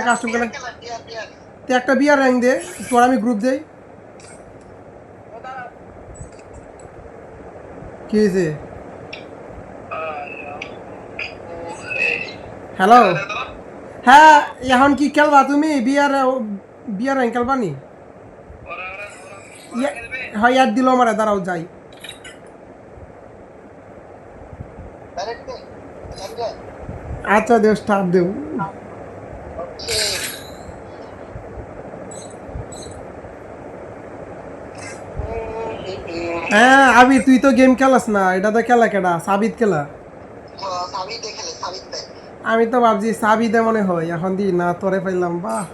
Custom করে তুই একটা বিয়ার র্যাঙ্ক দে, তোর আমি গ্রুপ দেই। কি হয়েছে? হ্যালো, হ্যাঁ এখন কি খেলবা তুমি? বিয়ার বিয়ার র্যাঙ্ক খেলবা নি? হয় ইয়ার দিল আমারে, দাঁড়াও যাই। আচ্ছা দেও, স্টার্ট দেও। হ্যাঁ আবি, তুই তো গেম খেলাস না, এটা তো খেলা কেডা? সাবিত খেলা। আমি তো ভাবছি সাবিতে মনে হয়, এখন দি না তোরে পাইলাম। বাহ,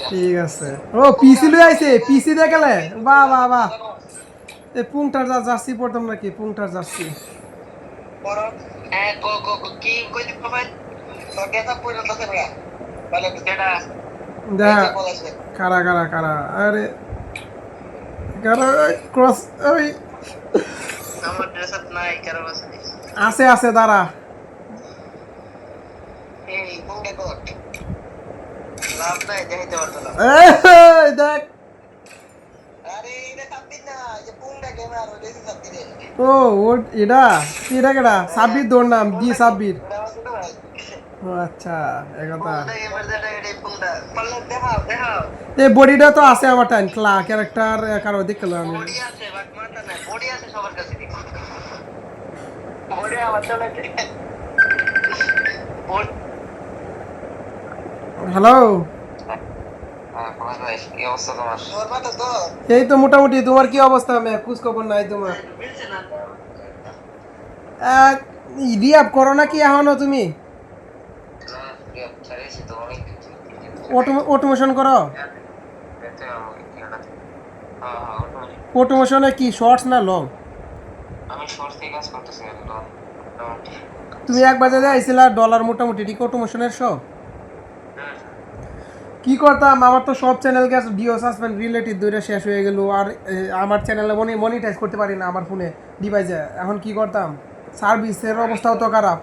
ঠিক আছে। ও পিসি লই আইছে, পিসি দিয়ে খেলে। বাহ বাহ বাহ। এই পুংটার জার্সি পড়তাম নাকি? পুংটার জার্সি দেখা। কারা কারা কারা? আরে কারা? ক্রস ওই আছে আছে, দাঁড়া। এই দেখ। ও ও এটা এটা কেডা? সাব্বির তোর নাম দি সাব্বির? ও আচ্ছা, একথা। এই বডিটা তো আছে আমার টাইম ক্লা ক্যারেক্টার কারো দেখলাম আমি। হ্যালো, এই তো মোটামুটি। তোমার কি অবস্থা? আমি খোঁজ খবর নাই তোমার। রিয়াব করো নাকি এখনো তুমি? অটোমেশন করো? অটোমেশনে কি শর্টস না লং? তুমি এক বাজারে আইছিলা ডলার মোটামুটি ঠিক অটোমেশনের সব কি করতাম? আমার তো সব চ্যানেল গ্যাস ডিও সাসপেন্ড রিলেটেড দুইটা শেষ হয়ে গেল। আর আমার চ্যানেলে মনিটাইজ করতে পারি না আমার ফোনে ডিভাইসে। এখন কি করতাম? সার্ভিসের অবস্থাও তো খারাপ।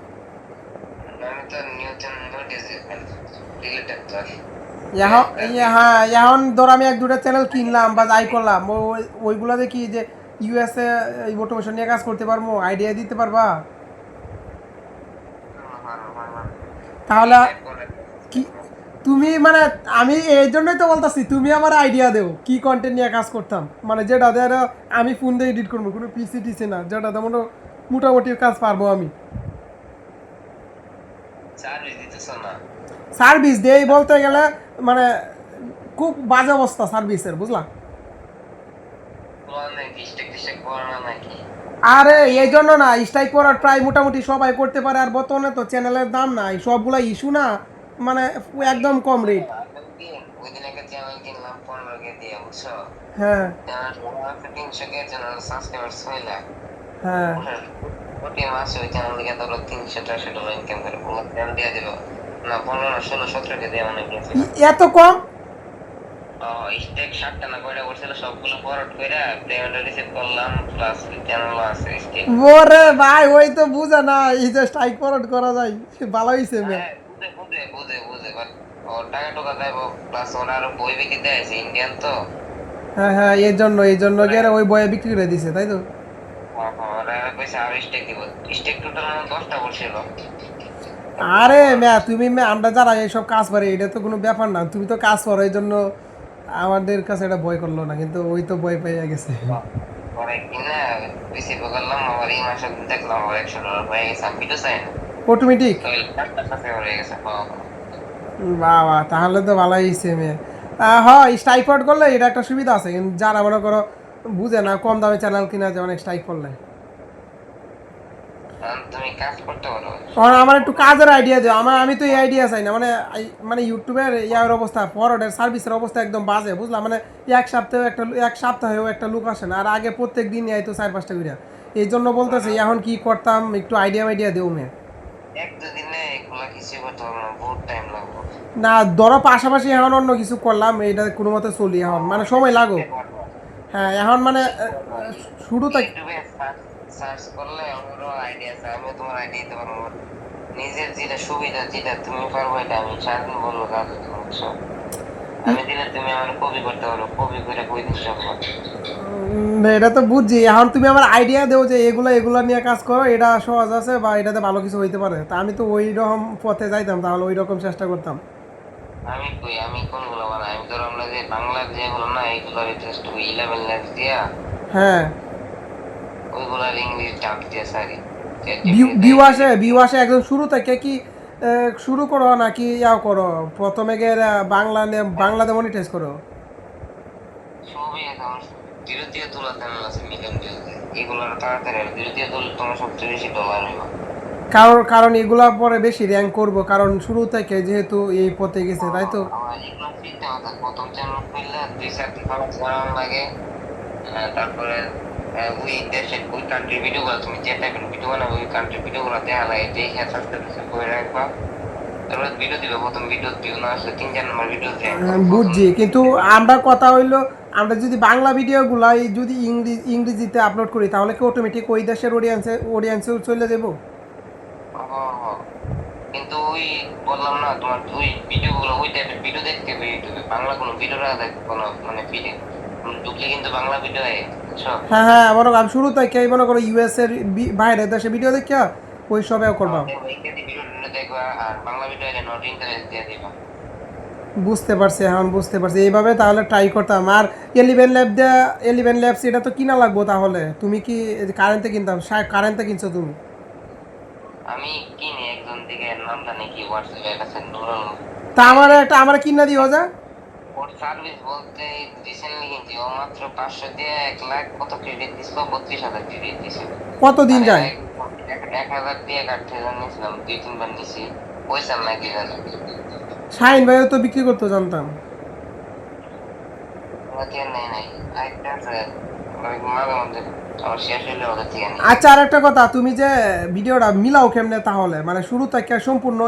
হ্যাঁ এখন ধর আমি এক দুটা চ্যানেল কিনলাম বা যাই করলাম, ওইগুলো দেখি যে ইউএসএ এই অটোমেশন নিয়ে কাজ করতে পারবো, আইডিয়া দিতে পারবা? তাহলে কি তুমি মানে, আমি এই জন্যই তো বলতেছি তুমি আমার আইডিয়া দেও কি কন্টেন্ট নিয়ে কাজ করতাম, মানে যেটা ধরো আমি ফোন দিয়ে এডিট করবো, কোনো পিসি টিসি না, যেটা তেমন মোটামুটি কাজ পারবো আমি। সার্ভিস দেই বলতে গেলে মানে খুব বাজে অবস্থা সার্ভিসের, বুঝলা? আরে এই জন্য না, স্ট্রাইক করার প্রায় মোটামুটি সবাই করতে পারে। আর বর্তমানে তো চ্যানেলের দাম নাই, সবগুলা ইস্যু না, মানে একদম কম রেট। হ্যাঁ হ্যাঁ, এত কম? ওরে ভাই, ওই তো বুঝে না এই যে স্ট্রাইক ফরওয়ার্ড করা যায়, ভালো হইছে মে। হ্যাঁ হ্যাঁ, এই জন্য গিয়ে ওই বয়ে বিক্রি করে দিছে, তাই তো? আরে ম্যা তুমি আমরা যারা এইসব কাজ পারি এটা তো কোনো ব্যাপার না, তুমি তো কাজ করো এই জন্য আমাদের কাছে এটা ভয় করলো না, কিন্তু ওই তো ভয় পেয়ে গেছে। অটোমেটিক? বাবা, তাহলে তো ভালোই হয়েছে মেয়ে। হ্যাঁ, স্ট্রাইক আউট করলে এটা একটা সুবিধা আছে, কিন্তু যারা মনে করো বুঝে না, কম দামে চ্যানেল কিনা যায় অনেক স্ট্রাইক করলে। আমার একটু কাজের আইডিয়া দাও। আমি তো এই আইডিয়া চাই না, মানে মানে ইউটিউবের ইয়ার অবস্থা, ফরওয়ার্ডের সার্ভিসের অবস্থা একদম বাজে, বুঝলাম? মানে এক সপ্তাহেও একটা লোক আসে না, আর আগে প্রত্যেক দিনই আইতো 4-5টা করে। এই জন্য বলতেছি এখন কি করতাম, একটু আইডিয়া দেও মেয়ে। না ধরো পাশাপাশি এখন অন্য কিছু করলাম, এটা কোনো মতে চলি এখন, মানে সময় লাগো। হ্যাঁ এখন মানে শুরু থেকে। নিজের যেটা সুবিধা, যেটা তুমি পারবো, এটা আমি সারাদিন বলবো কাজ, বুঝছো? আমি দিলে তুমি আমার কপি করতে পারো, কপি করে কই দিন চলবো। এটা তো বুঝছি, এখন তুমি আমার আইডিয়া দেও যে এগুলো এগুলো নিয়ে কাজ করো, এটা সহজ আছে বা এটাতে ভালো কিছু হইতে পারে, তা আমি তো ওই রকম পথে যাইতাম, তাহলে ওই রকম চেষ্টা করতাম। আমি কই, আমি কোনগুলো বানাই? আমি ধরো আমরা যে বাংলার যেগুলো না, এইগুলো জাস্ট ওই 11 ল্যাক্স দিয়া হ্যাঁ, ওইগুলার ইংলিশ ডাক দিয়ে সারি ভিউ আসে, ভিউ আসে একদম শুরু থেকে কি শুরু করো নাকি ইয়াও করো, প্রথমে গিয়ে বাংলাতে মনিটাইজ করো? ছবি এখন বিরতীয় তোলা চ্যানেল আছে, মিলিয়ন ভিউজ, এগুলোর তাড়াতাড়ি হয়। বিরতীয় তুললে তোমার সবচেয়ে বেশি ডলার হইব। কারণ কারণ এগুলা পরে বেশি র্যাঙ্ক করবো, কারণ শুরু থেকে যেহেতু এই পথে গেছে, তাই তো। আমার এগুলো ফ্রিতে কথা, প্রথম চ্যানেল খুললে 2-4টি খরচ করানো লাগে। তারপরে ওই দেশের ওই কান্ট্রির ভিডিওগুলো, তুমি যে টাইপের ভিডিও বানাবে ওই কান্ট্রির ভিডিওগুলো দেখা লাগে, দেখে সাবস্ক্রাইব করে রাখবা। তারপরে ভিডিও দিবে, প্রথম ভিডিও ভিউ না আসলে 3-4 নম্বর ভিডিও র্যাঙ্ক হবে প্রথম। বুঝছি, কিন্তু আমরা কথা হইলো, আমরা যদি বাংলা ভিডিওগুলাই যদি ইংরেজিতে আপলোড করি, তাহলে কি অটোমেটিক ওই দেশের অডিয়েন্সে চলে যাবো? কিন্তু ওই বললাম না তোমার, ওই ভিডিওগুলো ওই টাইপের ভিডিও দেখতে হবে ইউটিউবে, বাংলা কোনো ভিডিওটা দেখবে কোনো মানে ফিডে ঢুকলে কিন্তু বাংলা ভিডিও হয়, বুঝছো? হ্যাঁ হ্যাঁ, মনে করো আমি শুরু থেকে মনে করো ইউএস এর বাইরের দেশে ভিডিও দেখিয়া ওই সবেও করবা। ইংরেজি ভিডিও দেখবা, আর বাংলা ভিডিও হলে নট ইন্টারেস্ট দিয়ে দিবা। বুঝতে পারছি, এখন বুঝতে পারছি, এইভাবে তাহলে ট্রাই করতাম। আর এলিভেন ল্যাবস এটা তো কিনা লাগবো, তাহলে তুমি কি কারেন্টে কিনতাম, কারেন্টে কিনছো তুমি? আমি কিনি একজন থেকে, নাম জানি কি, হোয়াটসঅ্যাপে আছে নুরুল। তা আমার কিনা দিও যা। ওর সার্ভিস বলতে রিসেন্টলি কিনছি, ও মাত্র 500 দিয়ে 1 লাখ কত ক্রেডিট দিছিল, 32,000 ক্রেডিট দিছিল। কতদিন মানে যায়? 1,000 দিয়ে কাটতে নিয়েছিলাম, 2-3 বার নিছি, পয়সা নাকি জানো। শাহিন ভাইও তো বিক্রি করতে জানতাম। ওরা দিয়ে নেয় নাই, আরেকটা আছে মাঝে মধ্যে আমার শেষ হইলে ওদের থেকে নিই। আচ্ছা, আর একটা কথা, তুমি যে ভিডিওটা মিলাও কেমনে তাহলে, মানে শুরু থেকে সম্পূর্ণ